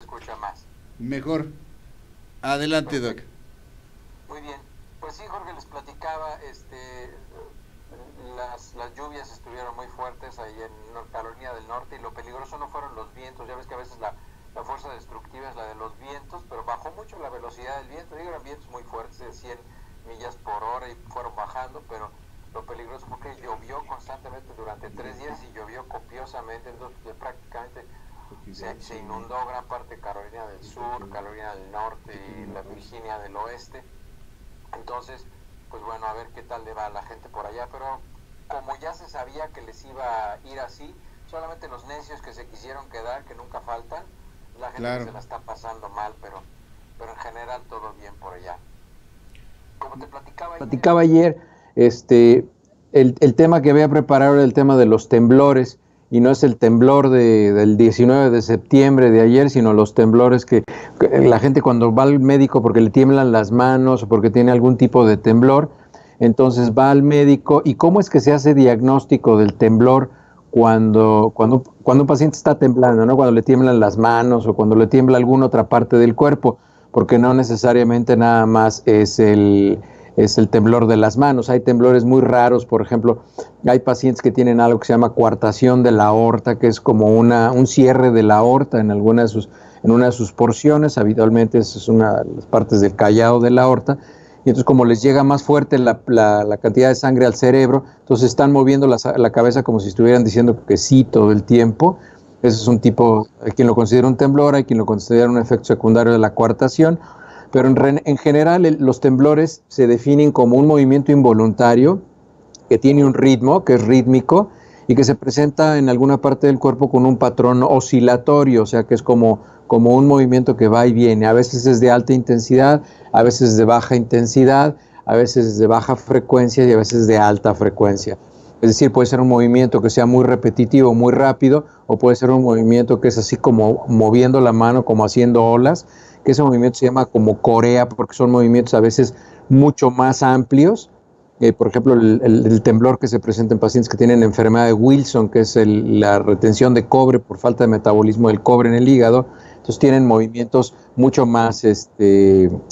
escucha más. Mejor. Adelante, Doc. Perfecto. Muy bien. Pues sí, Jorge, les platicaba, las lluvias estuvieron muy fuertes ahí en Carolina del Norte, y lo peligroso no fueron los vientos. Ya ves que a veces la fuerza destructiva es la de los vientos, pero bajó mucho la velocidad del viento. Eran vientos muy fuertes, de 100 millas por hora, y fueron bajando, pero lo peligroso fue que llovió constantemente durante 3 días, y llovió copiosamente. Entonces prácticamente se inundó gran parte de Carolina del Sur, Carolina del Norte y la Virginia del Oeste. Entonces, pues bueno, a ver qué tal le va a la gente por allá, pero como ya se sabía que les iba a ir así, solamente los necios que se quisieron quedar, que nunca faltan, la gente que se la está pasando mal, pero en general todo bien por allá. Como te platicaba ayer, el tema que había preparado era el tema de los temblores, y no es el temblor del 19 de septiembre de ayer, sino los temblores que la gente cuando va al médico porque le tiemblan las manos o porque tiene algún tipo de temblor, entonces va al médico. ¿Y cómo es que se hace diagnóstico del temblor cuando un paciente está temblando, ¿no? Cuando le tiemblan las manos o cuando le tiembla alguna otra parte del cuerpo? Porque no necesariamente nada más es el temblor de las manos. Hay temblores muy raros. Por ejemplo, hay pacientes que tienen algo que se llama coartación de la aorta, que es como un cierre de la aorta en una de sus porciones. Habitualmente es una de las partes del callado de la aorta. Y entonces, como les llega más fuerte la cantidad de sangre al cerebro, entonces están moviendo la cabeza como si estuvieran diciendo que sí todo el tiempo. Ese es un tipo, hay quien lo considera un temblor, hay quien lo considera un efecto secundario de la coartación. Pero en general los temblores se definen como un movimiento involuntario que tiene un ritmo, que es rítmico, y que se presenta en alguna parte del cuerpo con un patrón oscilatorio, o sea que es como un movimiento que va y viene. A veces es de alta intensidad, a veces de baja intensidad, a veces de baja frecuencia y a veces de alta frecuencia. Es decir, puede ser un movimiento que sea muy repetitivo, muy rápido, o puede ser un movimiento que es así como moviendo la mano, como haciendo olas, que ese movimiento se llama como corea, porque son movimientos a veces mucho más amplios. Por ejemplo, el temblor que se presenta en pacientes que tienen enfermedad de Wilson, que es la retención de cobre por falta de metabolismo del cobre en el hígado. Entonces tienen movimientos mucho más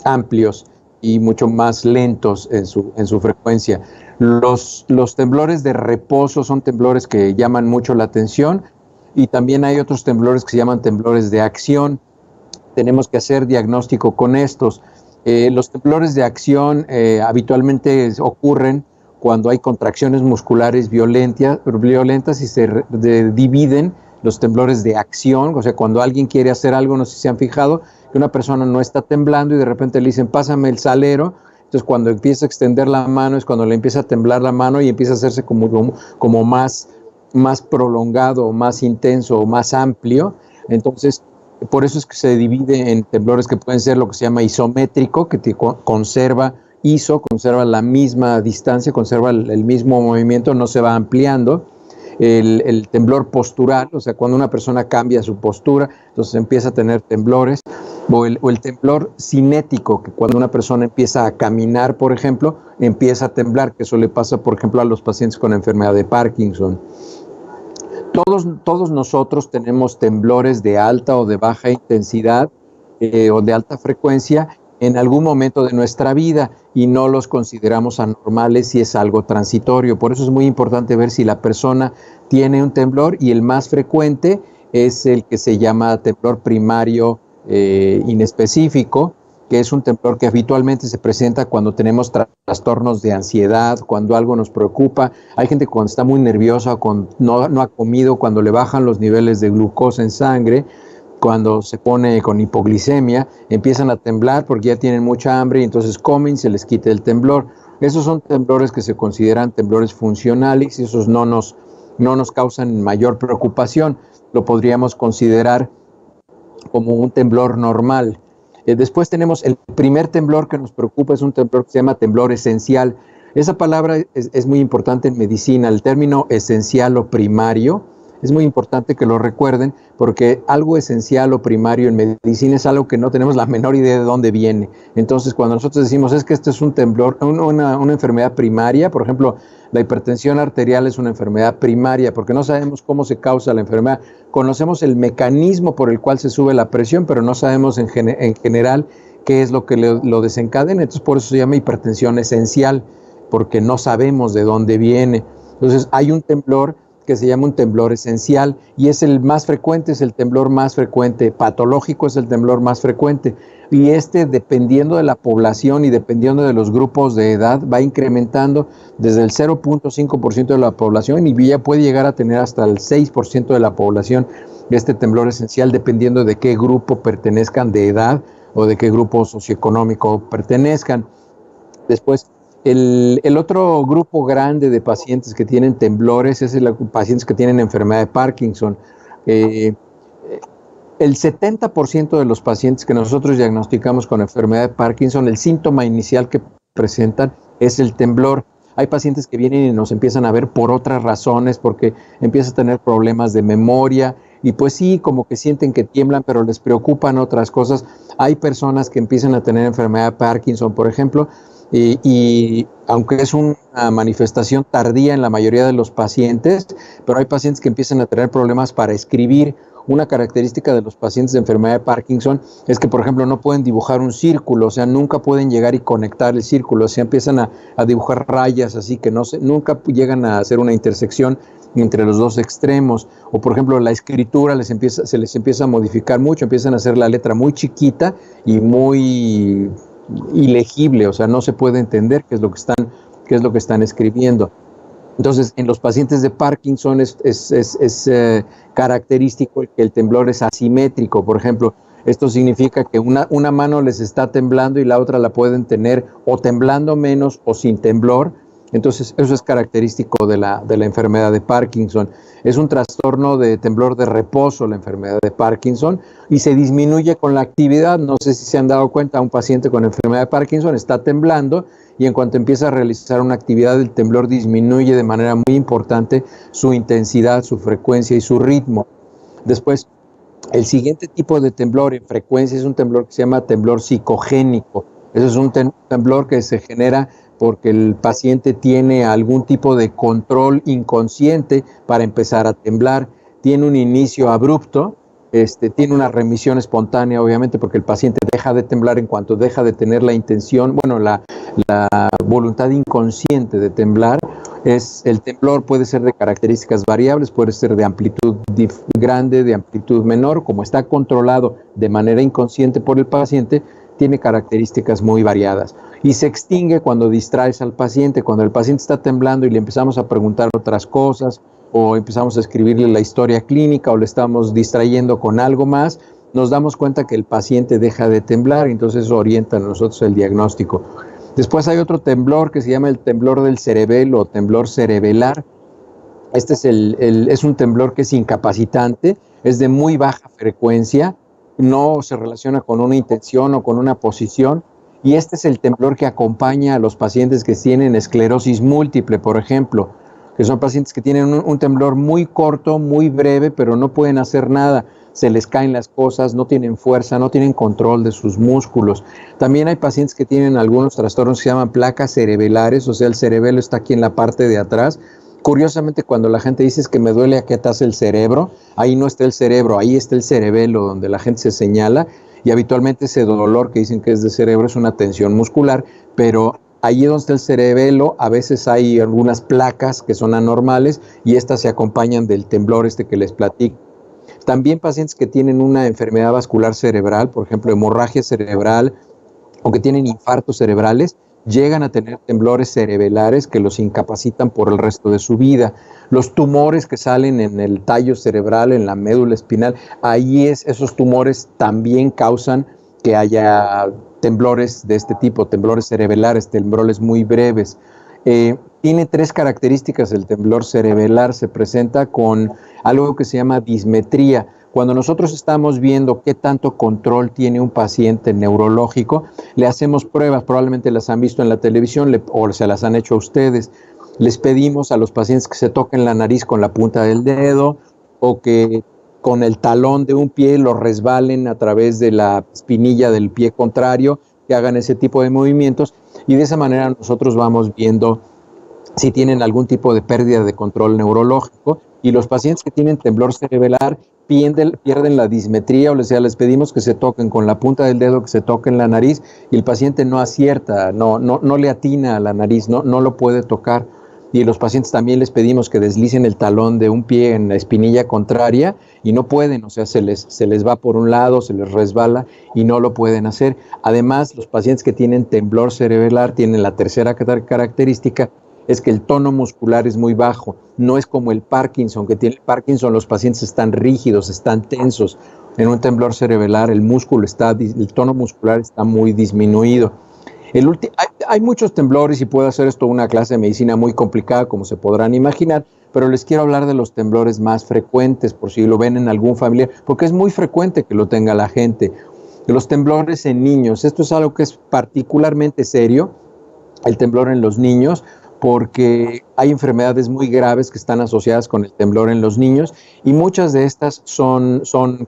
amplios y mucho más lentos en su frecuencia. Los temblores de reposo son temblores que llaman mucho la atención, y también hay otros temblores que se llaman temblores de acción. Tenemos que hacer diagnóstico con estos. Los temblores de acción habitualmente ocurren cuando hay contracciones musculares violentas y se dividen los temblores de acción. O sea, cuando alguien quiere hacer algo, no sé si se han fijado, que una persona no está temblando y de repente le dicen, pásame el salero. Entonces, cuando empieza a extender la mano es cuando le empieza a temblar la mano y empieza a hacerse como más prolongado, más intenso, más amplio. Entonces, por eso es que se divide en temblores que pueden ser lo que se llama isométrico, que conserva la misma distancia, conserva el mismo movimiento, no se va ampliando. El temblor postural, o sea, cuando una persona cambia su postura, entonces empieza a tener temblores. O el temblor cinético, que cuando una persona empieza a caminar, por ejemplo, empieza a temblar, que eso le pasa, por ejemplo, a los pacientes con enfermedad de Parkinson. Todos nosotros tenemos temblores de alta o de baja intensidad o de alta frecuencia en algún momento de nuestra vida, y no los consideramos anormales si es algo transitorio. Por eso es muy importante ver si la persona tiene un temblor, y el más frecuente es el que se llama temblor primario inespecífico, que es un temblor que habitualmente se presenta cuando tenemos trastornos de ansiedad, cuando algo nos preocupa. Hay gente que cuando está muy nerviosa, no ha comido, cuando le bajan los niveles de glucosa en sangre, cuando se pone con hipoglicemia, empiezan a temblar porque ya tienen mucha hambre y entonces comen, se les quita el temblor. Esos son temblores que se consideran temblores funcionales, y esos no nos causan mayor preocupación. Lo podríamos considerar como un temblor normal. Después tenemos el primer temblor que nos preocupa, es un temblor que se llama temblor esencial. Esa palabra es muy importante en medicina. El término esencial o primario Es muy importante que lo recuerden porque algo esencial o primario en medicina es algo que no tenemos la menor idea de dónde viene. Entonces, cuando nosotros decimos es que esto es un temblor, una enfermedad primaria, por ejemplo, la hipertensión arterial es una enfermedad primaria porque no sabemos cómo se causa la enfermedad. Conocemos el mecanismo por el cual se sube la presión, pero no sabemos en general qué es lo que lo desencadena. Entonces, por eso se llama hipertensión esencial, porque no sabemos de dónde viene. Entonces, hay un temblor que se llama un temblor esencial y es el más frecuente, es el temblor más frecuente, patológico es el temblor más frecuente, y dependiendo de la población y dependiendo de los grupos de edad va incrementando desde el 0.5% de la población y ya puede llegar a tener hasta el 6% de la población este temblor esencial, dependiendo de qué grupo pertenezcan de edad o de qué grupo socioeconómico pertenezcan. Después, el otro grupo grande de pacientes que tienen temblores es los pacientes que tienen enfermedad de Parkinson. El 70% de los pacientes que nosotros diagnosticamos con enfermedad de Parkinson, el síntoma inicial que presentan es el temblor. Hay pacientes que vienen y nos empiezan a ver por otras razones, porque empiezan a tener problemas de memoria, y pues sí, como que sienten que tiemblan, pero les preocupan otras cosas. Hay personas que empiezan a tener enfermedad de Parkinson, por ejemplo, y aunque es una manifestación tardía en la mayoría de los pacientes, pero hay pacientes que empiezan a tener problemas para escribir. Una característica de los pacientes de enfermedad de Parkinson es que, por ejemplo, no pueden dibujar un círculo, o sea, nunca pueden llegar y conectar el círculo, o sea, empiezan a dibujar rayas, así que nunca llegan a hacer una intersección entre los dos extremos. O, por ejemplo, la escritura se les empieza a modificar mucho, empiezan a hacer la letra muy chiquita y muy ilegible, o sea, no se puede entender qué es lo que están escribiendo. Entonces, en los pacientes de Parkinson es característico que el temblor es asimétrico. Por ejemplo, esto significa que una mano les está temblando y la otra la pueden tener o temblando menos o sin temblor. Entonces, eso es característico de la enfermedad de Parkinson. Es un trastorno de temblor de reposo, la enfermedad de Parkinson, y se disminuye con la actividad. No sé si se han dado cuenta, un paciente con enfermedad de Parkinson está temblando y en cuanto empieza a realizar una actividad, el temblor disminuye de manera muy importante su intensidad, su frecuencia y su ritmo. Después, el siguiente tipo de temblor en frecuencia es un temblor que se llama temblor psicogénico. Ese es un temblor que se genera porque el paciente tiene algún tipo de control inconsciente para empezar a temblar. Tiene un inicio abrupto, tiene una remisión espontánea, obviamente, porque el paciente deja de temblar en cuanto deja de tener la intención, la voluntad inconsciente de temblar. El temblor puede ser de características variables, puede ser de amplitud grande, de amplitud menor. Como está controlado de manera inconsciente por el paciente, tiene características muy variadas y se extingue cuando distraes al paciente. Cuando el paciente está temblando y le empezamos a preguntar otras cosas o empezamos a escribirle la historia clínica o le estamos distrayendo con algo más, nos damos cuenta que el paciente deja de temblar y entonces eso orienta a nosotros el diagnóstico. Después hay otro temblor que se llama el temblor del cerebelo o temblor cerebelar. Este es un temblor que es incapacitante, es de muy baja frecuencia, no se relaciona con una intención o con una posición, y este es el temblor que acompaña a los pacientes que tienen esclerosis múltiple, por ejemplo, que son pacientes que tienen un temblor muy corto, muy breve, pero no pueden hacer nada, se les caen las cosas, no tienen fuerza, no tienen control de sus músculos. También hay pacientes que tienen algunos trastornos que se llaman placas cerebelares, o sea, el cerebelo está aquí en la parte de atrás. Curiosamente, cuando la gente dice que me duele aquí atrás el cerebro, ahí no está el cerebro, ahí está el cerebelo donde la gente se señala, y habitualmente ese dolor que dicen que es de cerebro es una tensión muscular, pero ahí donde está el cerebelo a veces hay algunas placas que son anormales y estas se acompañan del temblor que les platico. También pacientes que tienen una enfermedad vascular cerebral, por ejemplo, hemorragia cerebral o que tienen infartos cerebrales, llegan a tener temblores cerebelares que los incapacitan por el resto de su vida. Los tumores que salen en el tallo cerebral, en la médula espinal, esos tumores también causan que haya temblores de este tipo, temblores cerebelares, temblores muy breves. Tiene tres características el temblor cerebelar. Se presenta con algo que se llama dismetría. Cuando nosotros estamos viendo qué tanto control tiene un paciente neurológico, le hacemos pruebas, probablemente las han visto en la televisión o se las han hecho a ustedes. Les pedimos a los pacientes que se toquen la nariz con la punta del dedo o que con el talón de un pie lo resbalen a través de la espinilla del pie contrario, que hagan ese tipo de movimientos, y de esa manera nosotros vamos viendo si tienen algún tipo de pérdida de control neurológico. Y los pacientes que tienen temblor cerebral pierden la dismetría, o sea, les pedimos que se toquen con la punta del dedo, que se toquen la nariz, y el paciente no acierta, no le atina a la nariz, no lo puede tocar. Y los pacientes también les pedimos que deslicen el talón de un pie en la espinilla contraria y no pueden, o sea, se les va por un lado, se les resbala y no lo pueden hacer. Además, los pacientes que tienen temblor cerebral tienen la tercera característica, es que el tono muscular es muy bajo. No es como el Parkinson, que tiene el Parkinson, los pacientes están rígidos, están tensos. En un temblor cerebral el tono muscular está muy disminuido. Hay muchos temblores y puedo hacer esto una clase de medicina muy complicada, como se podrán imaginar, pero les quiero hablar de los temblores más frecuentes, por si lo ven en algún familiar, porque es muy frecuente que lo tenga la gente. Los temblores en niños, esto es algo que es particularmente serio, el temblor en los niños, porque hay enfermedades muy graves que están asociadas con el temblor en los niños, y muchas de estas son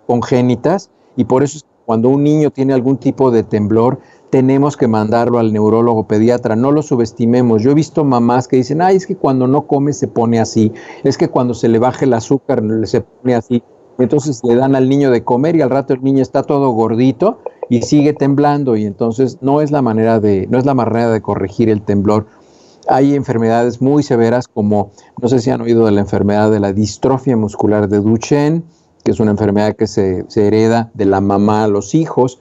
congénitas, y por eso cuando un niño tiene algún tipo de temblor, tenemos que mandarlo al neurólogo pediatra, no lo subestimemos. Yo he visto mamás que dicen, es que cuando no come se pone así, es que cuando se le baja el azúcar se pone así. Entonces le dan al niño de comer y al rato el niño está todo gordito y sigue temblando, y entonces no es la manera de corregir el temblor. Hay enfermedades muy severas como, no sé si han oído de la enfermedad de la distrofia muscular de Duchenne, que es una enfermedad que se hereda de la mamá a los hijos.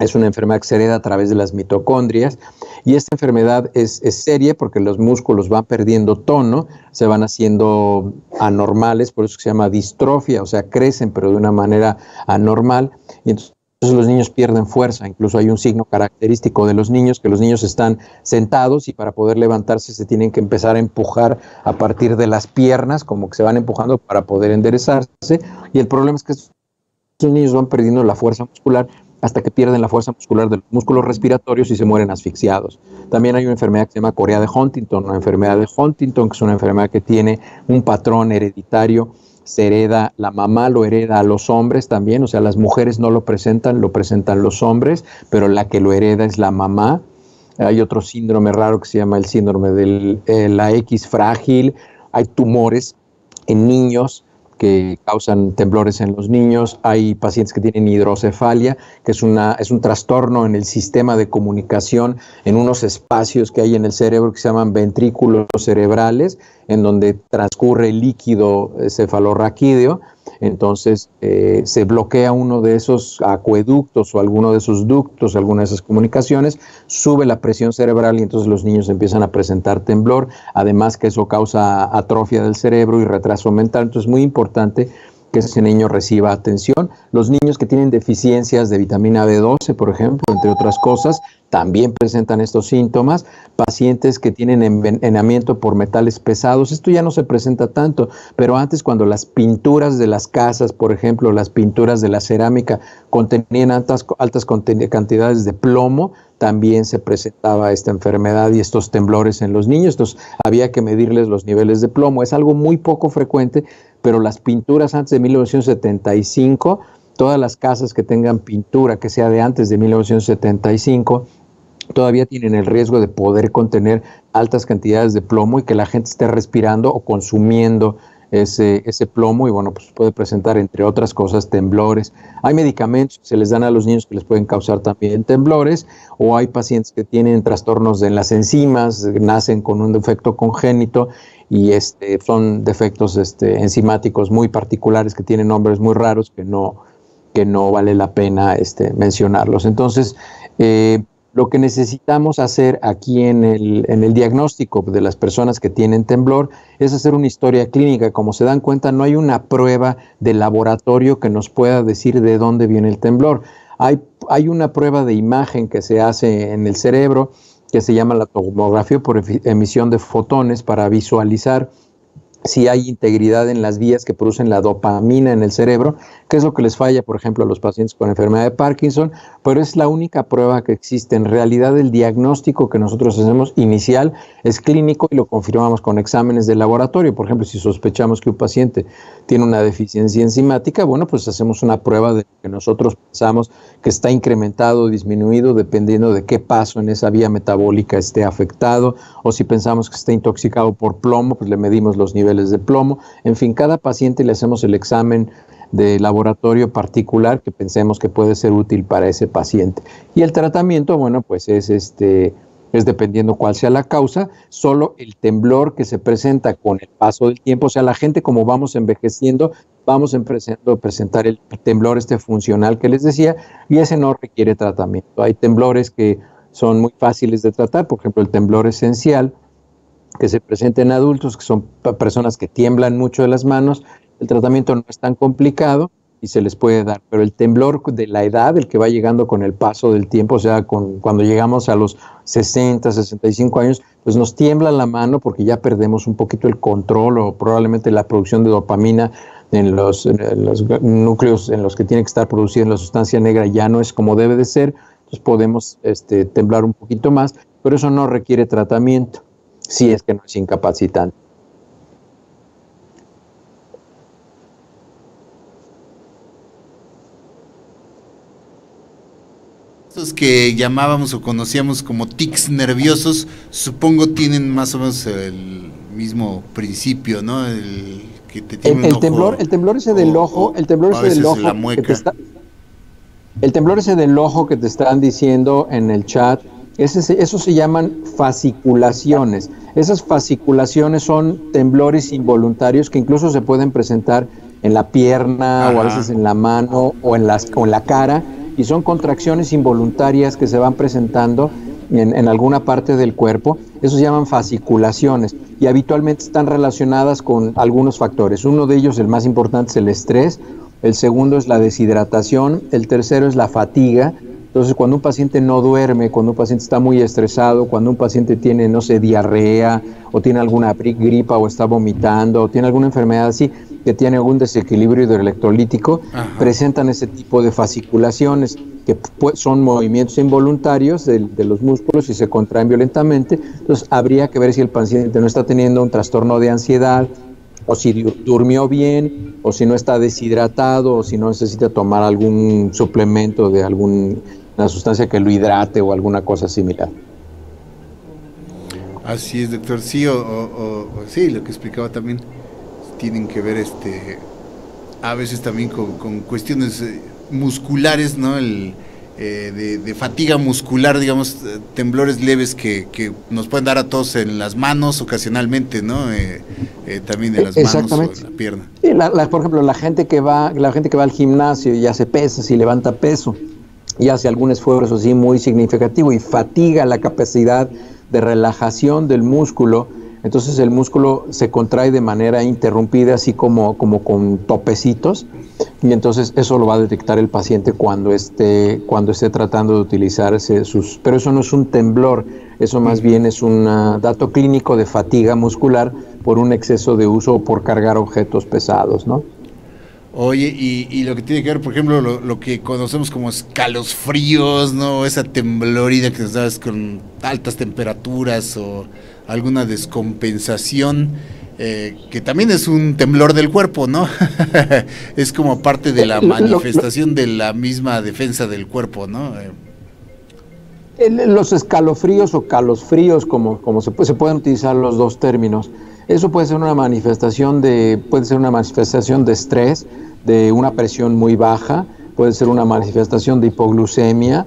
Es una enfermedad que se hereda a través de las mitocondrias, y esta enfermedad es seria porque los músculos van perdiendo tono, se van haciendo anormales, por eso se llama distrofia, o sea, crecen pero de una manera anormal, y entonces los niños pierden fuerza. Incluso hay un signo característico de los niños, que los niños están sentados y para poder levantarse se tienen que empezar a empujar a partir de las piernas, como que se van empujando para poder enderezarse, y el problema es que estos niños van perdiendo la fuerza muscular hasta que pierden la fuerza muscular de los músculos respiratorios y se mueren asfixiados. También hay una enfermedad que se llama Corea de Huntington, una enfermedad de Huntington, que es una enfermedad que tiene un patrón hereditario, se hereda, la mamá lo hereda a los hombres también, o sea, las mujeres no lo presentan los hombres, pero la que lo hereda es la mamá. Hay otro síndrome raro que se llama el síndrome de la X frágil. Hay tumores en niños que causan temblores en los niños. Hay pacientes que tienen hidrocefalia, que es un trastorno en el sistema de comunicación, en unos espacios que hay en el cerebro que se llaman ventrículos cerebrales, en donde transcurre el líquido cefalorraquídeo. Entonces se bloquea uno de esos acueductos o alguno de esos ductos, alguna de esas comunicaciones, sube la presión cerebral y entonces los niños empiezan a presentar temblor, además que eso causa atrofia del cerebro y retraso mental. Entonces es muy importante que ese niño reciba atención. Los niños que tienen deficiencias de vitamina B12, por ejemplo, entre otras cosas, también presentan estos síntomas. Pacientes que tienen envenenamiento por metales pesados, esto ya no se presenta tanto, pero antes, cuando las pinturas de las casas, por ejemplo, las pinturas de la cerámica contenían altas cantidades de plomo, también se presentaba esta enfermedad y estos temblores en los niños. Entonces había que medirles los niveles de plomo. Es algo muy poco frecuente, pero las pinturas antes de 1975, todas las casas que tengan pintura que sea de antes de 1975, todavía tienen el riesgo de poder contener altas cantidades de plomo y que la gente esté respirando o consumiendo ese plomo, y bueno, pues puede presentar, entre otras cosas, temblores. Hay medicamentos que se les dan a los niños que les pueden causar también temblores, o hay pacientes que tienen trastornos en las enzimas, nacen con un defecto congénito y son defectos enzimáticos muy particulares que tienen nombres muy raros que no vale la pena mencionarlos. Entonces, lo que necesitamos hacer aquí en el diagnóstico de las personas que tienen temblor es hacer una historia clínica. Como se dan cuenta, no hay una prueba de laboratorio que nos pueda decir de dónde viene el temblor. Hay una prueba de imagen que se hace en el cerebro que se llama la tomografía por emisión de fotones, para visualizar si hay integridad en las vías que producen la dopamina en el cerebro, que es lo que les falla, por ejemplo, a los pacientes con enfermedad de Parkinson, pero es la única prueba que existe. En realidad, el diagnóstico que nosotros hacemos inicial es clínico y lo confirmamos con exámenes de laboratorio. Por ejemplo, si sospechamos que un paciente tiene una deficiencia enzimática, bueno, pues hacemos una prueba de que nosotros pensamos que está incrementado o disminuido dependiendo de qué paso en esa vía metabólica esté afectado, o si pensamos que está intoxicado por plomo, pues le medimos los niveles de plomo. En fin, cada paciente le hacemos el examen de laboratorio particular que pensemos que puede ser útil para ese paciente. Y el tratamiento, bueno, pues es dependiendo cuál sea la causa. Solo el temblor que se presenta con el paso del tiempo, o sea, la gente, como vamos envejeciendo, vamos empezando a presentar el temblor funcional que les decía, y ese no requiere tratamiento. Hay temblores que son muy fáciles de tratar, por ejemplo, el temblor esencial, que se presenta en adultos, que son personas que tiemblan mucho de las manos. El tratamiento no es tan complicado y se les puede dar, pero el temblor de la edad, el que va llegando con el paso del tiempo, o sea, cuando llegamos a los 60, 65 años, pues nos tiembla la mano porque ya perdemos un poquito el control o probablemente la producción de dopamina en los núcleos en los que tiene que estar produciendo la sustancia negra ya no es como debe de ser. Entonces podemos temblar un poquito más, pero eso no requiere tratamiento, si es que no es incapacitante. Estos que llamábamos o conocíamos como tics nerviosos, supongo tienen más o menos el mismo principio, ¿no? El que te tiene un ojo, el temblor ese del ojo, el temblor ese del ojo el temblor ese del ojo que te están diciendo en el chat, eso se llaman fasciculaciones. Esas fasciculaciones son temblores involuntarios que incluso se pueden presentar en la pierna, o a veces en la mano o en la cara, y son contracciones involuntarias que se van presentando en alguna parte del cuerpo. Eso se llaman fasciculaciones y habitualmente están relacionadas con algunos factores. Uno de ellos, el más importante, es el estrés. El segundo es la deshidratación. El tercero es la fatiga. Entonces, cuando un paciente no duerme, cuando un paciente está muy estresado, cuando un paciente tiene, no sé, diarrea, o tiene alguna gripa, o está vomitando, o tiene alguna enfermedad así, que tiene algún desequilibrio hidroelectrolítico, presentan ese tipo de fasciculaciones, que son movimientos involuntarios de los músculos y se contraen violentamente. Entonces, habría que ver si el paciente no está teniendo un trastorno de ansiedad, o si durmió bien, o si no está deshidratado, o si no necesita tomar algún suplemento de alguna sustancia que lo hidrate o alguna cosa similar. Así es, doctor. Sí, sí, lo que explicaba también, tienen que ver a veces también con cuestiones musculares, ¿no? De fatiga muscular, digamos, temblores leves que nos pueden dar a todos en las manos ocasionalmente, ¿no? También en las manos o en la pierna. Sí, por ejemplo, la gente que va al gimnasio y hace pesas y levanta peso y hace algún esfuerzo así muy significativo y fatiga la capacidad de relajación del músculo, entonces el músculo se contrae de manera interrumpida, así como con topecitos, y entonces eso lo va a detectar el paciente cuando esté tratando de utilizarse pero eso no es un temblor, eso más bien es un dato clínico de fatiga muscular por un exceso de uso o por cargar objetos pesados, ¿no? Oye, y lo que tiene que ver, por ejemplo, lo que conocemos como escalofríos, ¿no? Esa temblorina que nos das con altas temperaturas o alguna descompensación, que también es un temblor del cuerpo, ¿no? Es como parte de la manifestación de la misma defensa del cuerpo, ¿no? Los escalofríos o calosfríos, como se pueden utilizar los dos términos. Eso puede ser una manifestación de estrés, de una presión muy baja, puede ser una manifestación de hipoglucemia.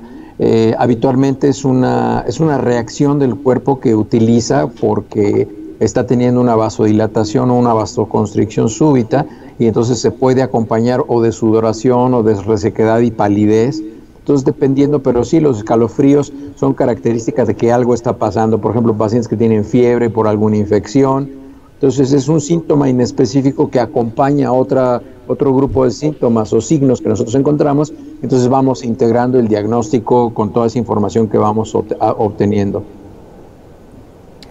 Habitualmente es una reacción del cuerpo que utiliza porque está teniendo una vasodilatación o una vasoconstricción súbita, y entonces se puede acompañar o de sudoración o de resequedad y palidez. Entonces, dependiendo, pero sí, los escalofríos son características de que algo está pasando. Por ejemplo, pacientes que tienen fiebre por alguna infección. Entonces, es un síntoma inespecífico que acompaña a otro grupo de síntomas o signos que nosotros encontramos. Entonces, vamos integrando el diagnóstico con toda esa información que vamos obteniendo.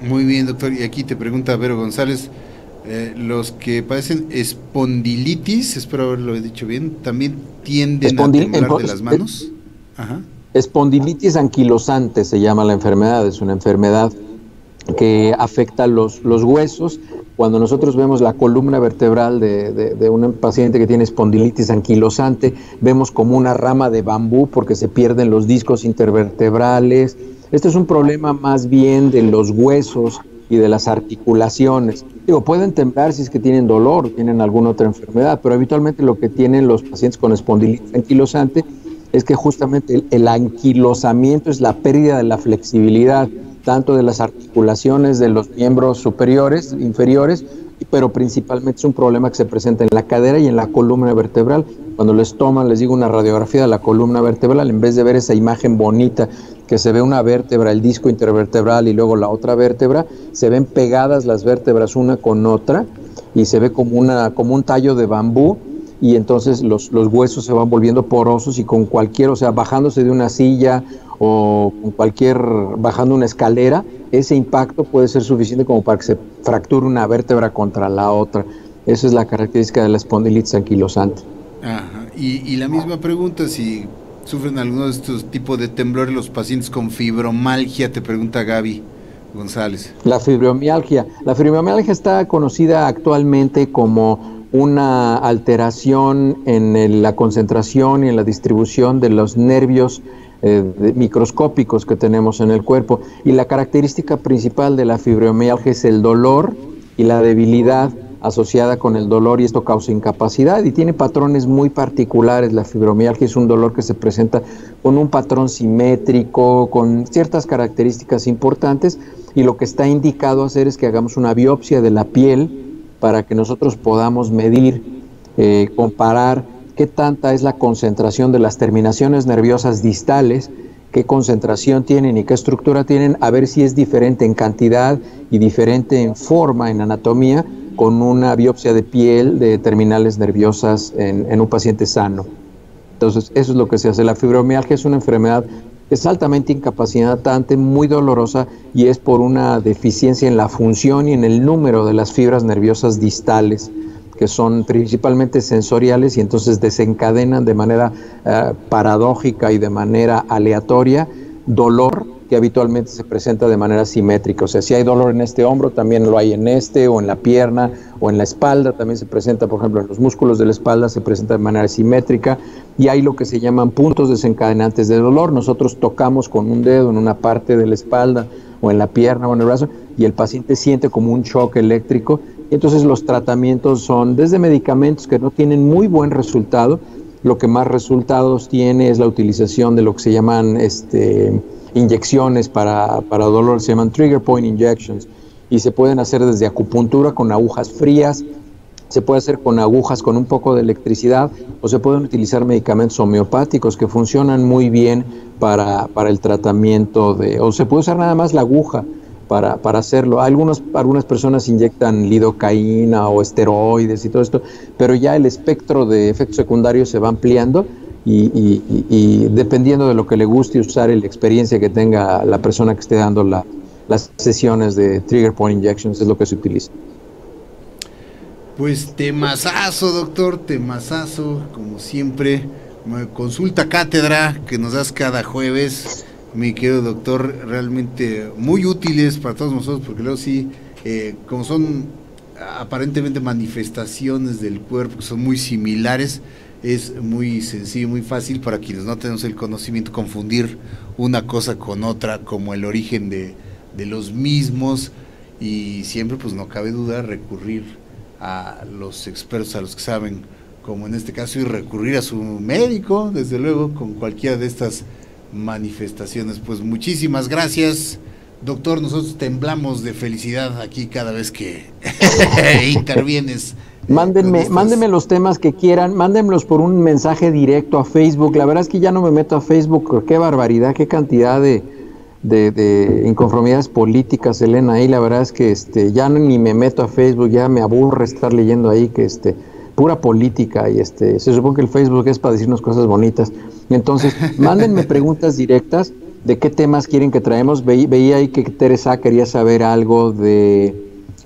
Muy bien, doctor. Y aquí te pregunta Vero González, Los que padecen espondilitis, espero haberlo dicho bien, también tienden a temblar de las manos. Ajá. Espondilitis anquilosante se llama la enfermedad, es una enfermedad que afecta los huesos. Cuando nosotros vemos la columna vertebral de un paciente que tiene espondilitis anquilosante, vemos como una rama de bambú porque se pierden los discos intervertebrales. Este es un problema más bien de los huesos y de las articulaciones. Digo, pueden temblar si es que tienen dolor, tienen alguna otra enfermedad, pero habitualmente lo que tienen los pacientes con espondilitis anquilosante es que justamente el anquilosamiento es la pérdida de la flexibilidad, tanto de las articulaciones de los miembros superiores, inferiores, pero principalmente es un problema que se presenta en la cadera y en la columna vertebral. Cuando les toman, les digo, una radiografía de la columna vertebral, en vez de ver esa imagen bonita que se ve una vértebra, el disco intervertebral y luego la otra vértebra, se ven pegadas las vértebras una con otra y se ve como un tallo de bambú, y entonces los huesos se van volviendo porosos y con cualquier, o sea, bajándose de una silla o con bajando una escalera, ese impacto puede ser suficiente como para que se fracture una vértebra contra la otra. Esa es la característica de la espondilitis anquilosante. Ajá. Y la misma pregunta, si sufren alguno de estos tipos de temblores los pacientes con fibromialgia, te pregunta Gaby González. La fibromialgia está conocida actualmente como una alteración en la concentración y en la distribución de los nervios microscópicos que tenemos en el cuerpo, y la característica principal de la fibromialgia es el dolor y la debilidad asociada con el dolor, y esto causa incapacidad y tiene patrones muy particulares. La fibromialgia es un dolor que se presenta con un patrón simétrico, con ciertas características importantes, y lo que está indicado hacer es que hagamos una biopsia de la piel para que nosotros podamos medir, comparar qué tanta es la concentración de las terminaciones nerviosas distales, qué concentración tienen y qué estructura tienen, a ver si es diferente en cantidad y diferente en forma, en anatomía, con una biopsia de piel de terminales nerviosas en un paciente sano. Entonces, eso es lo que se hace. La fibromialgia es una enfermedad que es altamente incapacitante, muy dolorosa, y es por una deficiencia en la función y en el número de las fibras nerviosas distales, que son principalmente sensoriales, y entonces desencadenan de manera paradójica y de manera aleatoria dolor que habitualmente se presenta de manera simétrica. O sea, si hay dolor en este hombro, también lo hay en este, o en la pierna, o en la espalda, también se presenta, por ejemplo, en los músculos de la espalda se presenta de manera simétrica, y hay lo que se llaman puntos desencadenantes de dolor. Nosotros tocamos con un dedo en una parte de la espalda, o en la pierna, o en el brazo, y el paciente siente como un shock eléctrico. Y entonces los tratamientos son desde medicamentos que no tienen muy buen resultado. Lo que más resultados tiene es la utilización de lo que se llaman inyecciones para dolor, se llaman trigger point injections, y se pueden hacer desde acupuntura con agujas frías, se puede hacer con agujas con un poco de electricidad, o se pueden utilizar medicamentos homeopáticos que funcionan muy bien para el tratamiento o se puede usar nada más la aguja para hacerlo. Algunas personas inyectan lidocaína o esteroides y todo esto, pero ya el espectro de efectos secundarios se va ampliando, y dependiendo de lo que le guste usar y la experiencia que tenga la persona que esté dando las sesiones de trigger point injections, es lo que se utiliza. Pues temazazo, doctor, temazazo, como siempre. Consulta cátedra que nos das cada jueves, mi querido doctor, realmente muy útiles para todos nosotros, porque luego sí, como son aparentemente manifestaciones del cuerpo que son muy similares, es muy sencillo, muy fácil para quienes no tenemos el conocimiento confundir una cosa con otra, como el origen de los mismos, y siempre pues no cabe duda recurrir a los expertos, a los que saben, como en este caso, y recurrir a su médico, desde luego, con cualquiera de estas manifestaciones. Pues muchísimas gracias, doctor, nosotros temblamos de felicidad aquí cada vez que intervienes. Mándenme los temas que quieran, mándenmelos por un mensaje directo a Facebook. La verdad es que ya no me meto a Facebook, qué barbaridad, qué cantidad de inconformidades políticas, Elena, ahí la verdad es que ya ni me meto a Facebook, ya me aburre estar leyendo ahí que pura política, y se supone que el Facebook es para decirnos cosas bonitas. Entonces, mándenme preguntas directas de qué temas quieren que traemos. Veía ahí que Teresa quería saber algo de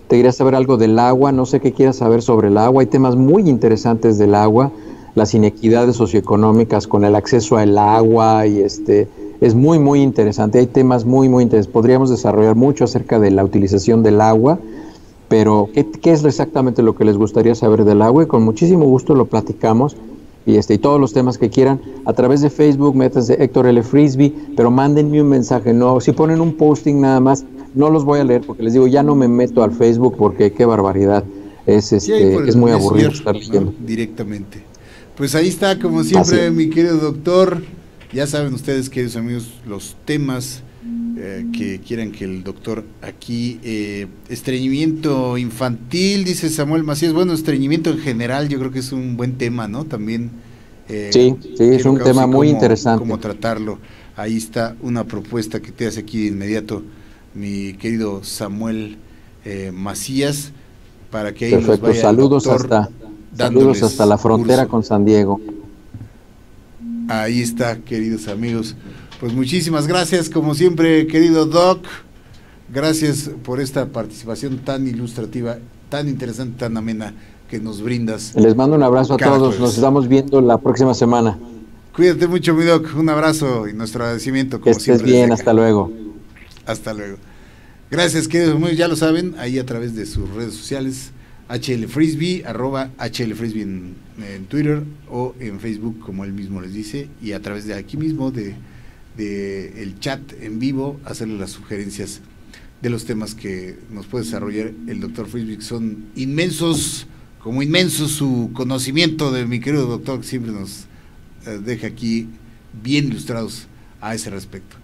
te quería saber algo del agua, no sé qué quieras saber sobre el agua, hay temas muy interesantes del agua, las inequidades socioeconómicas con el acceso al agua y es muy, muy interesante, hay temas muy, muy interesantes, podríamos desarrollar mucho acerca de la utilización del agua, pero ¿qué es exactamente lo que les gustaría saber del agua? Y con muchísimo gusto lo platicamos. Y todos los temas que quieran, a través de Facebook, métanse Héctor L. Frisbee, pero mándenme un mensaje, no, si ponen un posting nada más, no los voy a leer, porque les digo, ya no me meto al Facebook, porque qué barbaridad, es muy aburrido estar leyendo. ¿No? Directamente. Pues ahí está, como siempre, mi querido doctor, ya saben ustedes, queridos amigos, los temas que quieran que el doctor aquí, estreñimiento infantil, dice Samuel Macías, bueno, estreñimiento en general, yo creo que es un buen tema, ¿no? También. Sí, es un tema muy interesante. Cómo tratarlo. Ahí está una propuesta que te hace aquí de inmediato mi querido Samuel Macías, para que ahí perfecto, nos vaya saludos hasta la frontera con San Diego. Ahí está, queridos amigos. Pues muchísimas gracias, como siempre, querido Doc. Gracias por esta participación tan ilustrativa, tan interesante, tan amena que nos brindas. Les mando un abrazo a todos, nos estamos viendo la próxima semana. Cuídate mucho, mi Doc, un abrazo y nuestro agradecimiento, como siempre. Que estés bien, hasta luego. Hasta luego. Gracias, queridos amigos, ya lo saben, ahí a través de sus redes sociales, @HLFrisbee, @HLFrisbee en Twitter o en Facebook, como él mismo les dice, y a través de aquí mismo, de el chat en vivo, hacerle las sugerencias de los temas que nos puede desarrollar el doctor Frisbee, que son inmensos, como inmenso su conocimiento de mi querido doctor, que siempre nos deja aquí bien ilustrados a ese respecto.